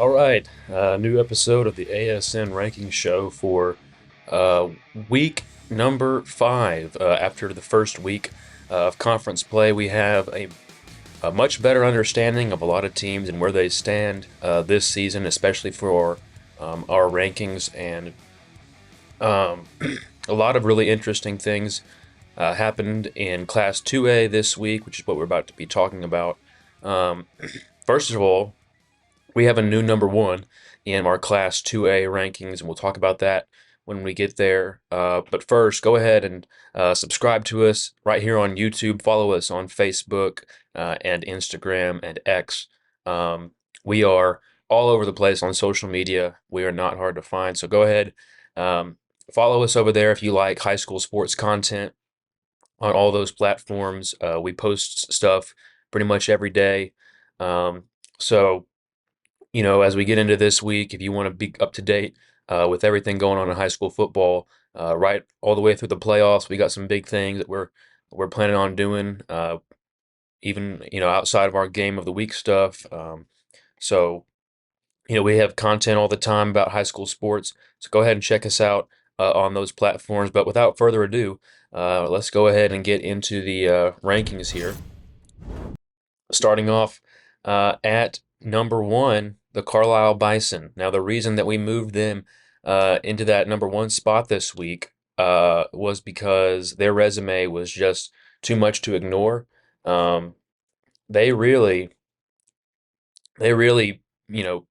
All right, new episode of the ASN ranking show for week number 5. After the first week of conference play, we have a much better understanding of a lot of teams and where they stand this season, especially for our rankings. And um, a lot of really interesting things happened in Class 2A this week, which is what we're about to be talking about. Um, First of all, we have a new number one in our Class 2A rankings, and we'll talk about that when we get there. But first, go ahead and subscribe to us right here on YouTube. Follow us on Facebook and Instagram and X. Um, we are all over the place on social media. We are not hard to find. So go ahead, um, follow us over there if you like high school sports content on all those platforms. We post stuff pretty much every day. Um, so as we get into this week, if you want to be up to date with everything going on in high school football, right all the way through the playoffs, we got some big things that we're planning on doing, even outside of our game of the week stuff. So we have content all the time about high school sports. So go ahead and check us out on those platforms. But without further ado, let's go ahead and get into the rankings here. Starting off at number one, the Carlisle Bison. Now, the reason that we moved them into that number one spot this week was because their resume was just too much to ignore. Um, they really, they really,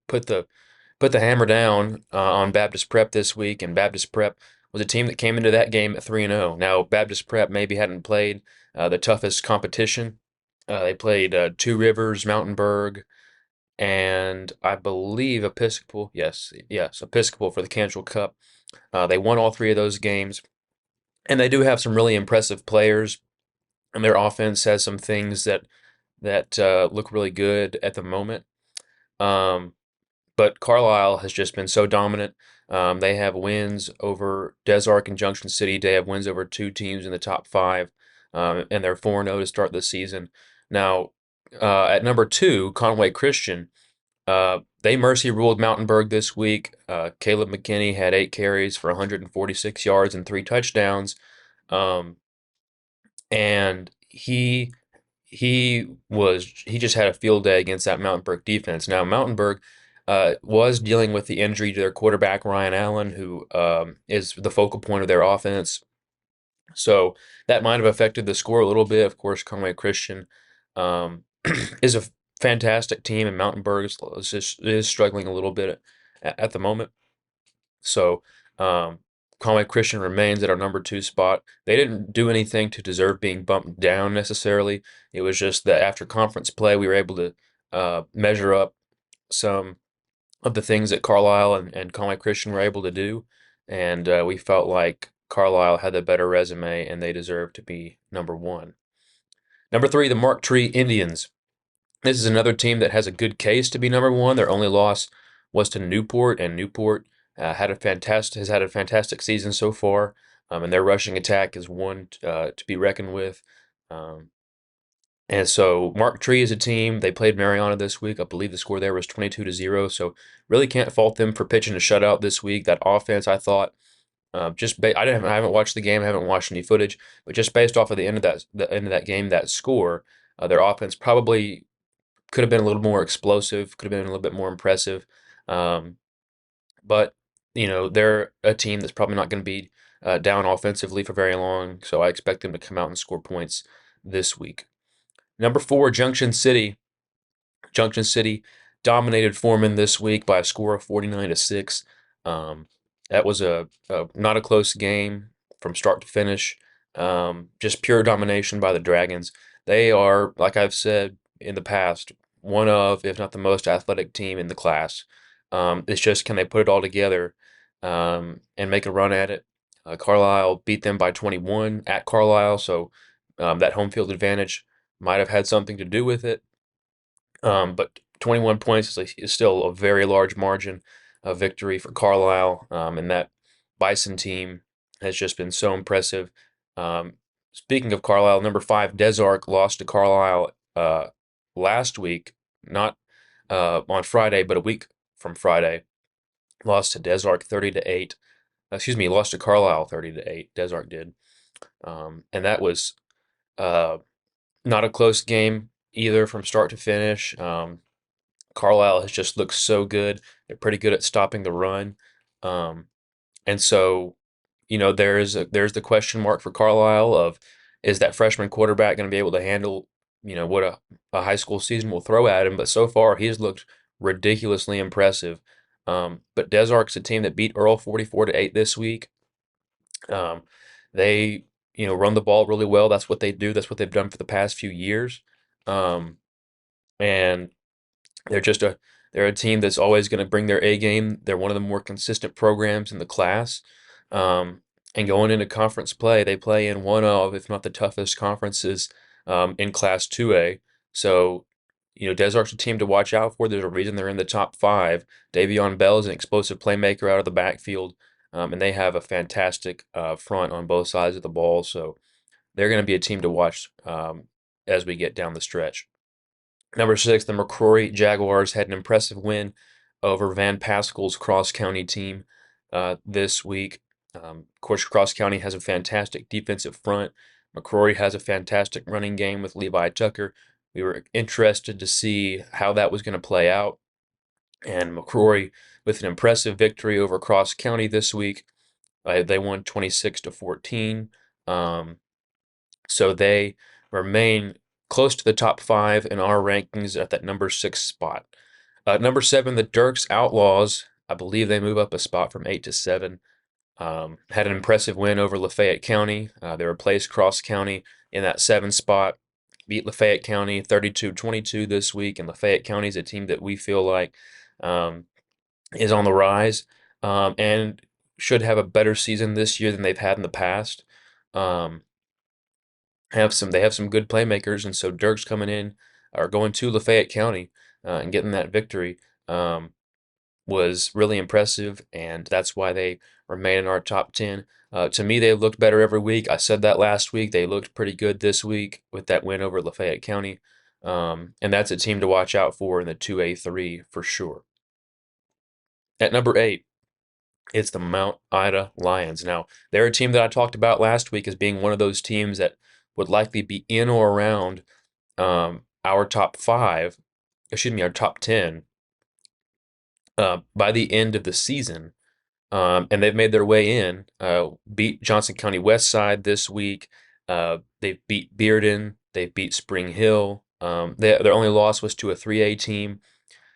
put the hammer down on Baptist Prep this week, and Baptist Prep was a team that came into that game at 3-0. Now, Baptist Prep maybe hadn't played the toughest competition. They played Two Rivers, Mountainburg, and I believe Episcopal. Yes, Episcopal for the Cantrell Cup. They won all three of those games, and they do have some really impressive players, and their offense has some things that look really good at the moment. Um, but Carlisle has just been so dominant. They have wins over Des Arc and Junction City. They have wins over two teams in the top five, and they're 4-0 to start the season. Now, at number two, Conway Christian, they mercy ruled Mountainburg this week. Caleb McKinney had 8 carries for 146 yards and 3 touchdowns. And he just had a field day against that Mountainburg defense. Now Mountainburg was dealing with the injury to their quarterback Ryan Allen, who is the focal point of their offense. So that might have affected the score a little bit. Of course, Conway Christian um, is a fantastic team, and Mountainburg is struggling a little bit at the moment. So Conway Christian remains at our number two spot. They didn't do anything to deserve being bumped down necessarily. It was just that after conference play, we were able to measure up some of the things that Carlisle and Conway Christian were able to do, and we felt like Carlisle had the better resume and they deserved to be number one. Number three, the Mark Tree Indians. This is another team that has a good case to be number one. Their only loss was to Newport, and Newport has had a fantastic season so far, and their rushing attack is one to be reckoned with. Um, and so Mark Tree is a team. They played Mariana this week. I believe the score there was 22-0. So really can't fault them for pitching a shutout this week. That offense, I thought, I haven't watched the game, I haven't watched any footage, but just based off of the end of that game, that score, their offense probably could have been a little more explosive, could have been a little bit more impressive. Um, but they're a team that's probably not going to be down offensively for very long. So I expect them to come out and score points this week. Number four, Junction City. Junction City dominated Foreman this week by a score of 49-6. Um, that was not a close game from start to finish. Just pure domination by the Dragons. They are, like I've said in the past, one of, if not the most athletic team in the class. It's just, can they put it all together and make a run at it? Carlisle beat them by 21 at Carlisle, so that home field advantage might have had something to do with it. But 21 points is still a very large margin of victory for Carlisle, and that Bison team has just been so impressive. Speaking of Carlisle, number five, Des Arc lost to Carlisle last week, not on Friday, but a week from Friday. Lost to Desark 30-8. Excuse me, lost to Carlisle 30-8. Desark did, and that was uh, not a close game either from start to finish. Carlisle has just looked so good. They're pretty good at stopping the run. Um, and so, there's the question mark for Carlisle of, is that freshman quarterback going to be able to handle, what a high school season will throw at him? But so far, he's looked ridiculously impressive. But Desark's a team that beat Earl 44-8 this week. Um, they, run the ball really well. That's what they do. That's what they've done for the past few years. Um, and they're just a they're a team that's always going to bring their A game. They're one of the more consistent programs in the class. Um, and going into conference play, they play in one of, if not the toughest conferences in Class 2A. So, Desart's a team to watch out for. There's a reason they're in the top five. Davion Bell is an explosive playmaker out of the backfield, and they have a fantastic front on both sides of the ball. So they're going to be a team to watch as we get down the stretch. Number six, the McCrory Jaguars had an impressive win over Van Pascal's Cross County team this week. Of course, Cross County has a fantastic defensive front. McCrory has a fantastic running game with Levi Tucker. We were interested to see how that was going to play out. And McCrory, with an impressive victory over Cross County this week, they won 26-14. So they remain close to the top five in our rankings at that number six spot. Number seven, the Dirks Outlaws. I believe they move up a spot from 8 to 7. Had an impressive win over Lafayette County. They replaced Cross County in that 7 spot. Beat Lafayette County 32-22 this week, and Lafayette County is a team that we feel like um, is on the rise and should have a better season this year than they've had in the past. Um, they have some good playmakers, and so Dirk's coming in or going to Lafayette County and getting that victory was really impressive, and that's why they remain in our top 10. To me, they've looked better every week. I said that last week. They looked pretty good this week with that win over Lafayette County, and that's a team to watch out for in the 2A3 for sure. At number 8, it's the Mount Ida Lions. Now, they're a team that I talked about last week as being one of those teams that would likely be in or around our top five, excuse me, our top 10 by the end of the season. And they've made their way in, beat Johnson County West Side this week. They've beat Bearden. They've beat Spring Hill. Their only loss was to a 3A team.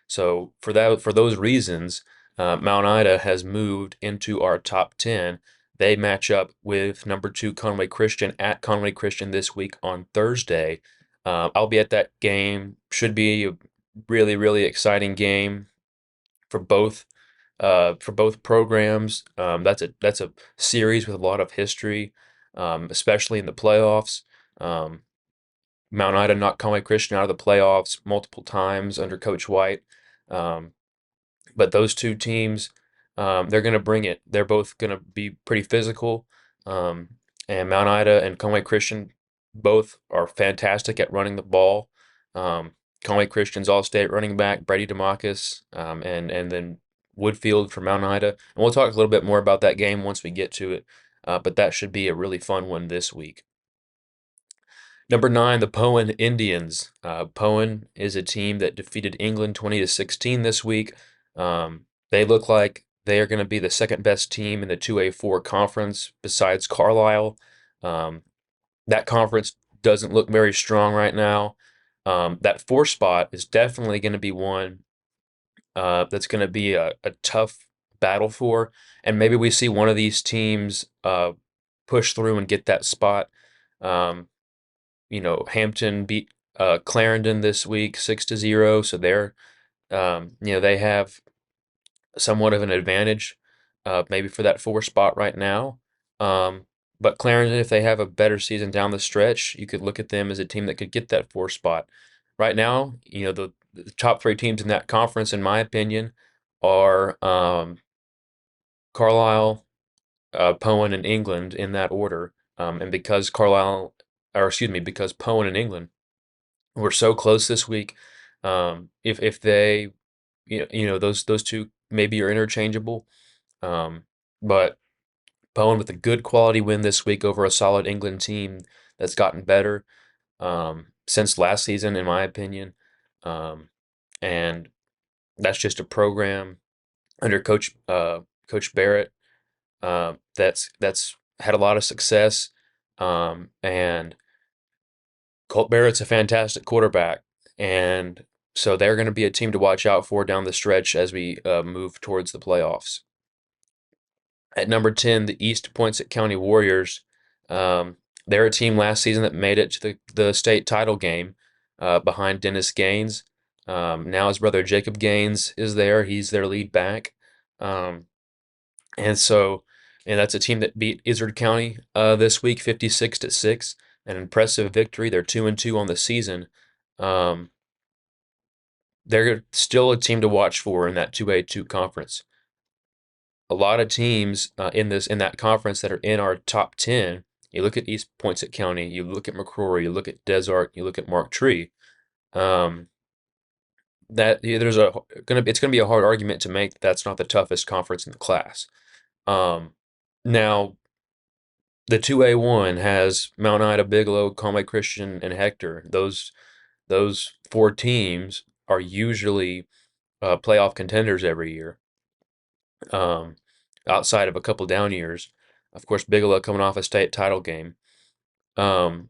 So for those reasons, Mount Ida has moved into our top 10. They match up with number 2 Conway Christian at Conway Christian this week on Thursday. I'll be at that game. Should be a really, really exciting game for both programs. That's a series with a lot of history, especially in the playoffs. Um, Mount Ida knocked Conway Christian out of the playoffs multiple times under Coach White. Um, but those two teams, they're going to bring it. They're both going to be pretty physical. Um, and Mount Ida and Conway Christian both are fantastic at running the ball. Um, Conway Christian's all-state running back, Brady DeMarcus, and then Woodfield for Mount Ida. And we'll talk a little bit more about that game once we get to it. But that should be a really fun one this week. Number 9, the Poen Indians. Poen is a team that defeated England 20-16 this week. They look like they are going to be the second best team in the 2A4 conference besides Carlisle. That conference doesn't look very strong right now. That 4 spot is definitely going to be one that's going to be a tough battle for. And maybe we see one of these teams push through and get that spot. Hampton beat Clarendon this week 6-0, so they have somewhat of an advantage, maybe for that 4 spot right now. But Clarendon, if they have a better season down the stretch, you could look at them as a team that could get that 4 spot. Right now, the top 3 teams in that conference, in my opinion, are Carlisle, Poen, and England in that order. And because because Poen and England were so close this week, if they those two maybe are interchangeable. Um, but Bowen with a good quality win this week over a solid England team that's gotten better since last season, in my opinion. Um, and that's just a program under Coach Barrett that's had a lot of success. And Colt Barrett's a fantastic quarterback, and so they're going to be a team to watch out for down the stretch as we move towards the playoffs. At number 10, the East Poinsett County Warriors. Um, they're a team last season that made it to the state title game behind Dennis Gaines. Now his brother Jacob Gaines is there. He's their lead back. Um, and so, and that's a team that beat Izard County this week, 56-6. An impressive victory. They're 2-2 on the season. Um, they're still a team to watch for in that 2A2 conference. A lot of teams in that conference that are in our top 10. You look at East Poinsett County, you look at McCrory, you look at Desart, you look at Mark Tree. Um, that yeah, it's gonna be a hard argument to make that that's not the toughest conference in the class. Um, Now the 2A1 has Mount Ida, Bigelow, Conway Christian, and Hector. Those four teams are usually playoff contenders every year. Um, Outside of a couple down years, of course, Bigelow coming off a state title game. Um,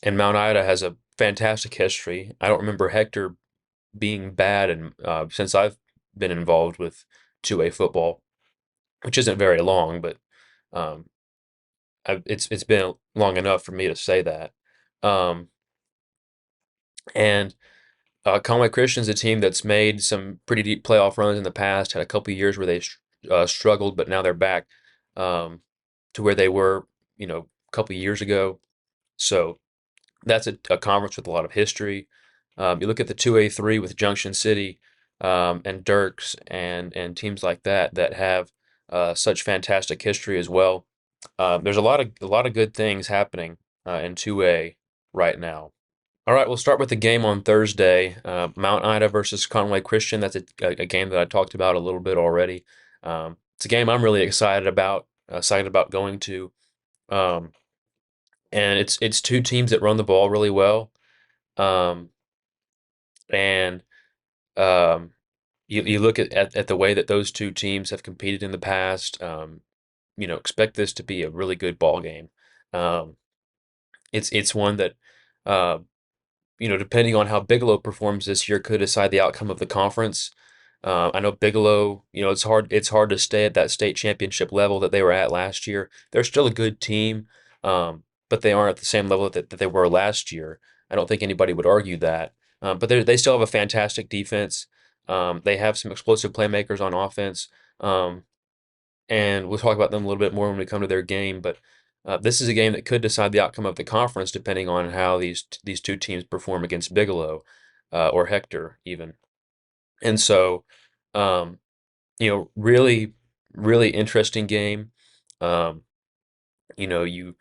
and Mount Ida has a fantastic history. I don't remember Hector being bad, and since I've been involved with 2A football, which isn't very long, but um, it's been long enough for me to say that. Um, and Conway Christian's a team that's made some pretty deep playoff runs in the past. Had a couple of years where they struggled, but now they're back um, to where they were, a couple of years ago. So that's a conference with a lot of history. You look at the 2A3 with Junction City and Dirks and teams like that have such fantastic history as well. There's a lot of good things happening in 2A right now. All right, we'll start with the game on Thursday. Mount Ida versus Conway Christian. That's a game that I talked about a little bit already. It's a game I'm really excited about going to. Um, and it's two teams that run the ball really well. Um, and um, you look at the way that those two teams have competed in the past. Expect this to be a really good ball game. Um, it's one that uh, depending on how Bigelow performs this year, could decide the outcome of the conference. I know Bigelow, it's hard to stay at that state championship level that they were at last year. They're still a good team, but they aren't at the same level that they were last year. I don't think anybody would argue that. But they still have a fantastic defense. They have some explosive playmakers on offense. Um, and we'll talk about them a little bit more when we come to their game. But this is a game that could decide the outcome of the conference, depending on how these two teams perform against Bigelow or Hector, even. And so, um, really, really interesting game. Um, you know, you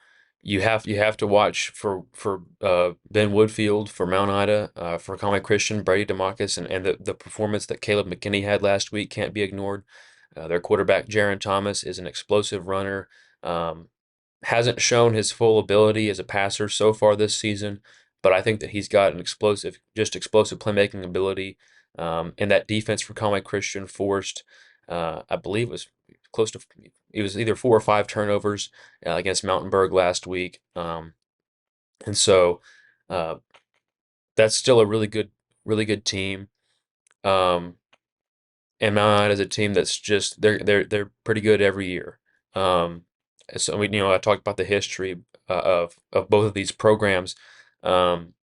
have to watch for Ben Woodfield for Mount Ida, for Conway Christian, Brady DeMarcus, and the performance that Caleb McKinney had last week can't be ignored. Their quarterback, Jaron Thomas, is an explosive runner. Um, hasn't shown his full ability as a passer so far this season, but I think that he's got an explosive playmaking ability. And that defense for Conway Christian forced, I believe, was close to it was either 4 or 5 turnovers against Mountainburg last week. And so uh, that's still a really good team. Um, and Mount Ida is a team that's just they're pretty good every year. Um, so I talked about the history of both of these programs, um,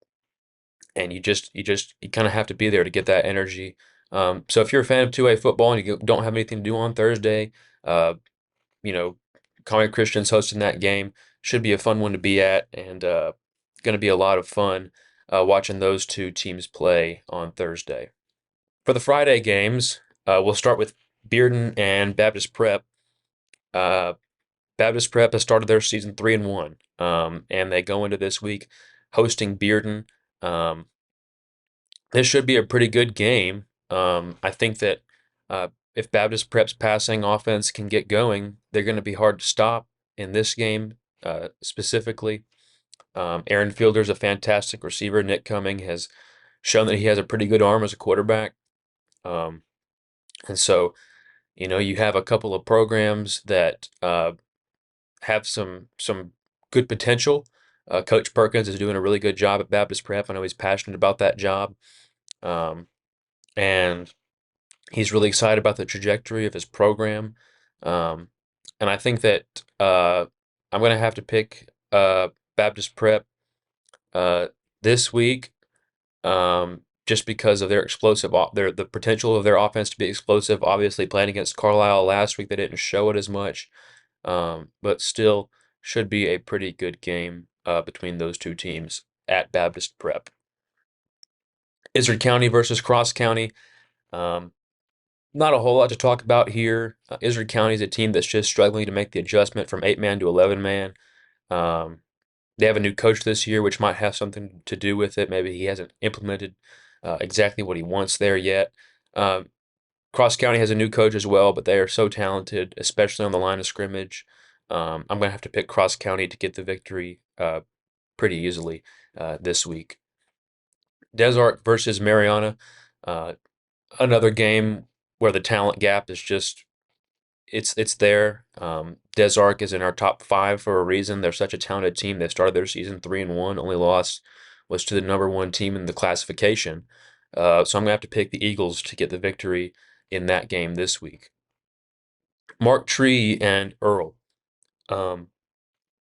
and you kind of have to be there to get that energy. So if you're a fan of 2A football and you don't have anything to do on Thursday, uh, you know, Conway Christian's hosting that game. Should be a fun one to be at, and going to be a lot of fun watching those two teams play on Thursday. For the Friday games, we'll start with Bearden and Baptist Prep. Uh, Baptist Prep has started their season 3-1, and they go into this week hosting Bearden. Um, this should be a pretty good game. I think that uh, if Baptist Prep's passing offense can get going, they're going to be hard to stop in this game specifically. Aaron Fielder's a fantastic receiver. Nick Cumming has shown that he has a pretty good arm as a quarterback. Um, and so, you have a couple of programs that have some good potential. Coach Perkins is doing a really good job at Baptist Prep. I know he's passionate about that job, um, and he's really excited about the trajectory of his program. Um, and I think that I'm going to have to pick Baptist Prep uh, this week, just because of their the potential of their offense to be explosive. Obviously, playing against Carlisle last week, they didn't show it as much, but still should be a pretty good game between those two teams at Baptist Prep. Izard County versus Cross County. Um, Not a whole lot to talk about here. Izard County is a team that's just struggling to make the adjustment from 8-man to 11-man. Um, they have a new coach this year, which might have something to do with it. Maybe he hasn't implemented exactly what he wants there yet. Um, Cross County has a new coach as well, but they are so talented, especially on the line of scrimmage. I'm going to have to pick Cross County to get the victory pretty easily this week. Des Arc versus Mariana, uh, another game where the talent gap is just it's there. Des Arc is in our top five for a reason. They're such a talented team. They started their season 3-1. Only loss was to the number one team in the classification. So I'm gonna have to pick the Eagles to get the victory in that game this week. Mark Tree and Earl. Um,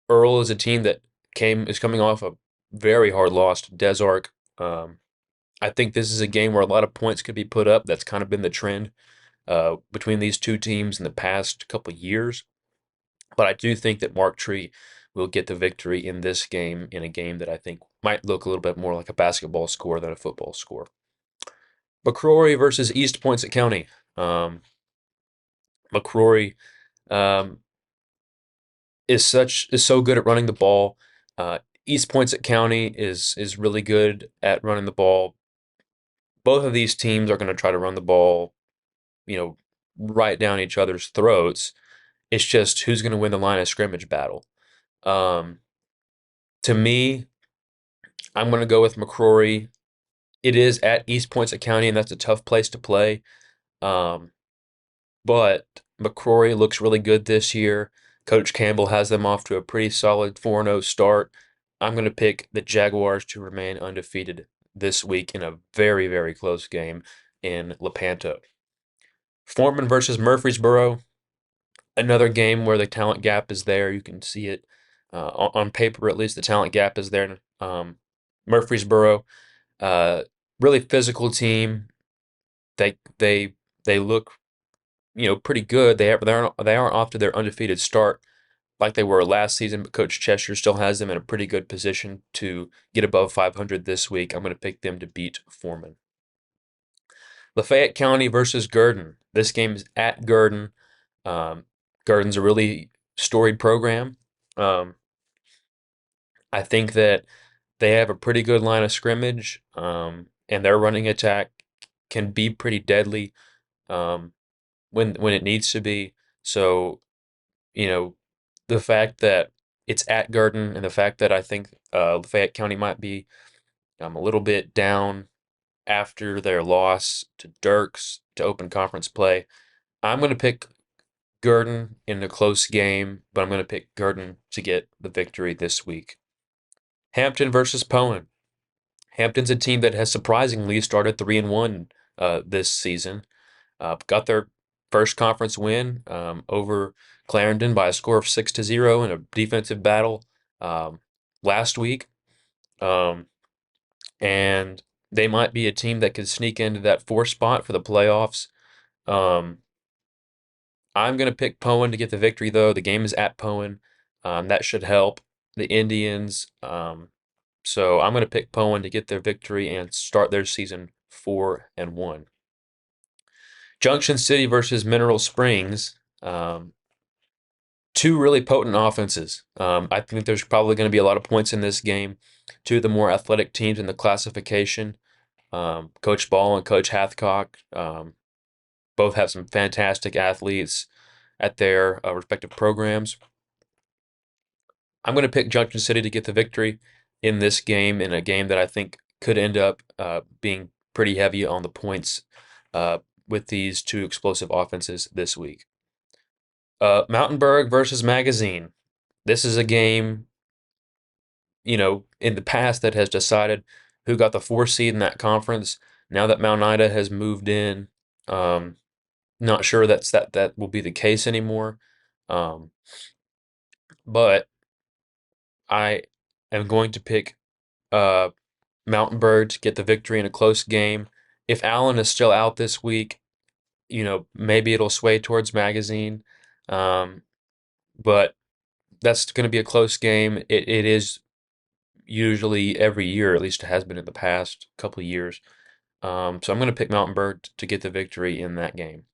Earl is a team that is coming off a very hard loss to Des Arc. I think this is a game where a lot of points could be put up. That's kind of been the trend between these two teams in the past couple of years. But I do think that Mark Tree will get the victory in this game, in a game that I think might look a little bit more like a basketball score than a football score. McCrory versus East Poinsett County. Um, McCrory um, is so good at running the ball. East Poinsett County is really good at running the ball. Both of these teams are going to try to run the ball, you know, right down each other's throats. It's just who's going to win the line of scrimmage battle. Um, to me, I'm going to go with McCrory. It is at East Poinsett County, and that's a tough place to play. Um, but McCrory looks really good this year. Coach Campbell has them off to a pretty solid 4-0 start. I'm going to pick the Jaguars to remain undefeated this week in a very, very close game in Lepanto. Foreman versus Murfreesboro, another game where the talent gap is there. You can see it on paper, at least the talent gap is there. Murfreesboro, uh, really physical team. They they look pretty good. They aren't off to their undefeated start like they were last season, but Coach Cheshire still has them in a pretty good position to get above 500 this week. I'm going to pick them to beat Foreman. Lafayette County versus Gurdon. This game is at Gurdon. Um, Gurdon's a really storied program. Um, I think that they have a pretty good line of scrimmage, and their running attack can be pretty deadly when it needs to be. So, you know, the fact that it's at Gurdon and the fact that I think Lafayette County might be a little bit down after their loss to Dirks to open conference play, I'm going to pick Gurdon in a close game, but I'm going to pick Gurdon to get the victory this week. Hampton versus Poen. Hampton's a team that has surprisingly started 3-1 this season. Got their first conference win over Clarendon by a score of 6-0 in a defensive battle um, last week. Um, and they might be a team that could sneak into that fourth spot for the playoffs. Um, I'm going to pick Poen to get the victory, though. The game is at Poen. That should help the Indians. So I'm going to pick Poen to get their victory and start their season 4-1. Junction City versus Mineral Springs. Two really potent offenses. I think there's probably going to be a lot of points in this game. Two of the more athletic teams in the classification. Coach Ball and Coach Hathcock both have some fantastic athletes at their respective programs. I'm going to pick Junction City to get the victory in this game, in a game that I think could end up being pretty heavy on the points uh, with these two explosive offenses this week. Mountainburg versus Magazine. This is a game, in the past that has decided who got the 4 seed in that conference. Now that Mount Ida has moved in, um, not sure that will be the case anymore. Um, but I am going to pick uh, Mountainburg to get the victory in a close game. If Allen is still out this week, maybe it'll sway towards Magazine. Um, but that's going to be a close game. It is usually every year, at least it has been in the past couple of years. So I'm going to pick Mountainburg to get the victory in that game.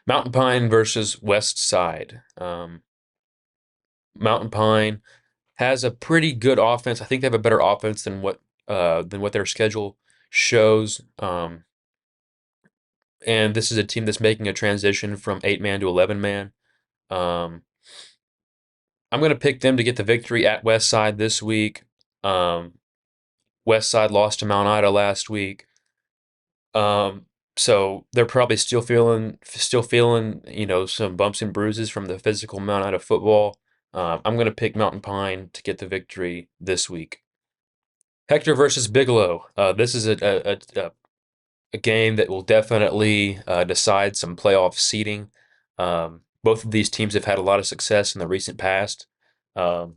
Mountain Pine versus West Side. Mountain Pine has a pretty good offense. I think they have a better offense than what their schedule shows. And this is a team that's making a transition from 8 man to 11 man. Um, I'm going to pick them to get the victory at West Side this week. Um, West Side lost to Mount Ida last week. So they're probably still feeling, some bumps and bruises from the physical Mount Ida football. I'm going to pick Mountain Pine to get the victory this week. Hector versus Bigelow. This is a game that will definitely decide some playoff seeding. Both of these teams have had a lot of success in the recent past. Um,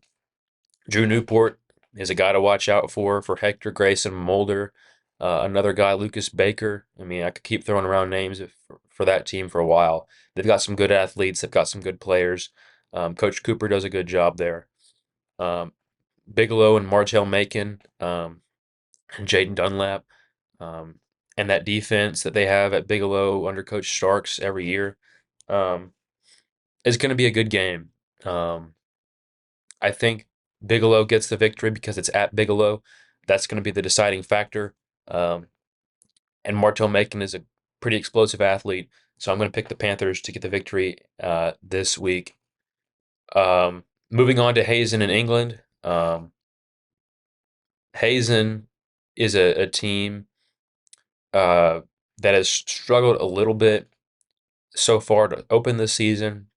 Drew Newport is a guy to watch out for Hector. Grayson Mulder, another guy, Lucas Baker. I mean, I could keep throwing around names for that team for a while. They've got some good athletes. They've got some good players. Coach Cooper does a good job there. Um, Bigelow and Martell Macon, and Jaden Dunlap, um, and that defense that they have at Bigelow under Coach Starks every year um, is going to be a good game. Um, I think Bigelow gets the victory because it's at Bigelow. That's going to be the deciding factor. Um, and Martel Macon is a pretty explosive athlete, so I'm going to pick the Panthers to get the victory this week. Moving on to Hazen in England. Hazen is a team uh, that has struggled a little bit so far to open the season.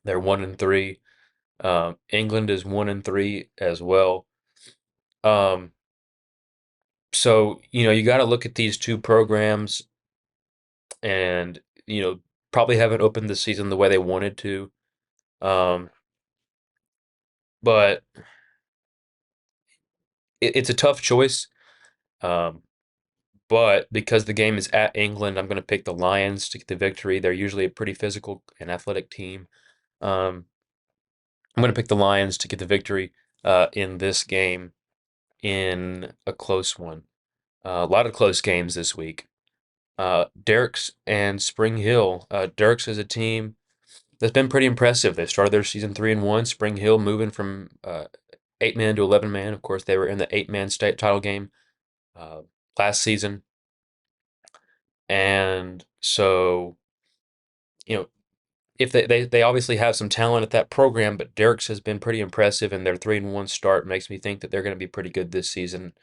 They're 1-3. England is 1-3 as well. Um, so you got to look at these two programs, and probably haven't opened the season the way they wanted to. Um, but it's a tough choice. Um, but because the game is at England, I'm going to pick the Lions to get the victory. They're usually a pretty physical and athletic team. Um, I'm going to pick the Lions to get the victory in this game in a close one. A lot of close games this week. Derricks and Spring Hill. Derricks is a team that's been pretty impressive. They started their season 3-1. Spring Hill moving from 8 man to 11 man. Of course, they were in the 8 man state title game uh, last season, and so you know if they obviously have some talent at that program, but Derricks has been pretty impressive, and their 3-1 start makes me think that they're going to be pretty good this season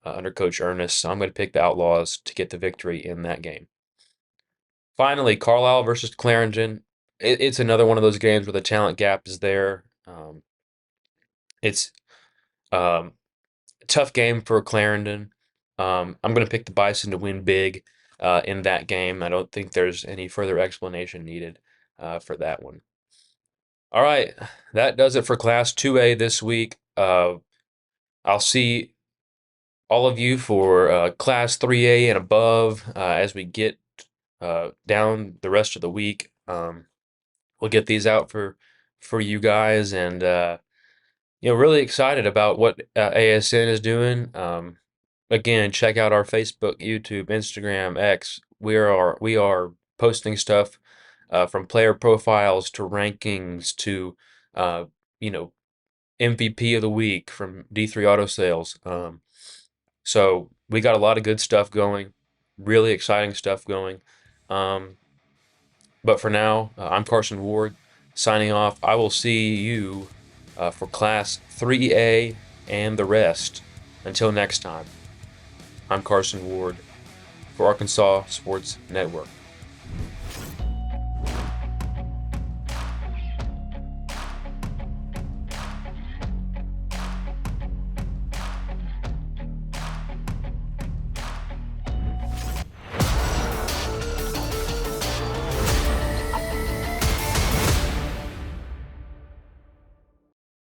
under Coach Ernest. So I'm going to pick the Outlaws to get the victory in that game. Finally, Carlisle versus Clarendon. It's another one of those games where the talent gap is there. It's um, a tough game for Clarendon. I'm going to pick the Bison to win big in that game. I don't think there's any further explanation needed for that one. All right, that does it for Class 2A this week. I'll see all of you for Class 3A and above as we get down the rest of the week. We'll get these out for you guys, and really excited about what ASN is doing. Again, check out our Facebook, YouTube, Instagram, X. We are posting stuff from player profiles to rankings to uh, you know MVP of the week from D3 Auto Sales. So we got a lot of good stuff going, really exciting stuff going. Um, but for now, I'm Carson Ward signing off. I will see you for Class 3A and the rest. Until next time, I'm Carson Ward for Arkansas Sports Network.